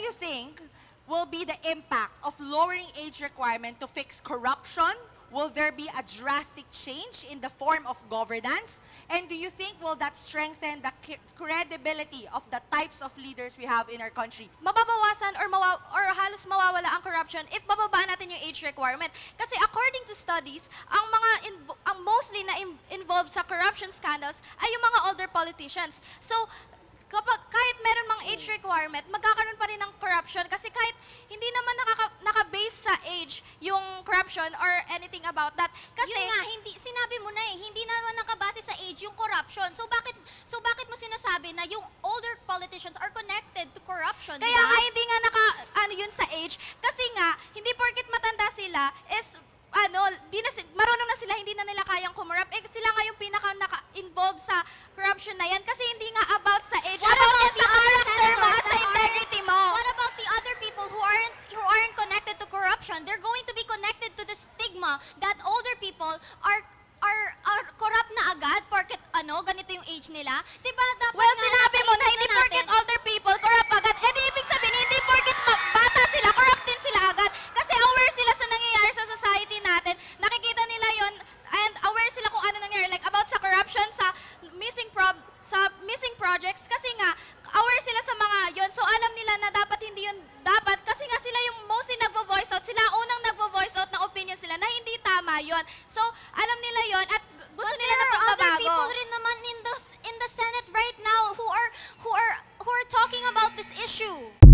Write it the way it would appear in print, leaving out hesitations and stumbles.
you think will be the impact of lowering age requirement to fix corruption? Will there be a drastic change in the form of governance? And do you think will that strengthen the credibility of the types of leaders we have in our country? Mababawasan or halos mawawala ang corruption if bababa natin yung age requirement. Kasi according to studies, ang mostly na involved sa corruption scandals ay yung mga older politicians. So, kahit meron mang age requirement, magkakaroon pa rin ng corruption kasi kahit hindi naman naka-base sa age yung corruption or anything about that. Kasi Yun nga, sinabi mo na hindi naman nakabase sa age yung corruption. So bakit mo sinasabi na yung older politicians are connected to corruption, kaya nga hindi nga yun sa age kasi nga hindi porket matanda sila is marunong na sila, hindi na nila kayang kumurap. Eh, sila nga yung pinaka-involved sa corruption na yan kasi hindi nga about sa age. What about about yan the sa other character mo senators at sa that integrity mo. What about the other people who aren't connected to corruption? They're going to be connected to the stigma that older people are corrupt na agad porket ganito yung age nila. Diba dapat Well, nga sinabi nasa mo na isip hindi natin- porket older people corrupt agad. Eh, di ibig sabihin, hindi porket bata sila, corrupt din sila agad. Kasi aware sila sa nangyayari sa society natin. Nakikita nila yon and aware sila kung ano nangyayari. Like about sa corruption, sa missing projects. Kasi nga, aware sila sa mga yon. So, alam nila na dapat hindi yun dapat. Kasi nga sila yung mostly nagvo-voice out. Sila unang nagvo-voice out ng opinion sila na hindi tama yon. So, alam nila yon at gusto But nila na there are other pagbabago. people rin naman in the Senate right now who are talking about this issue.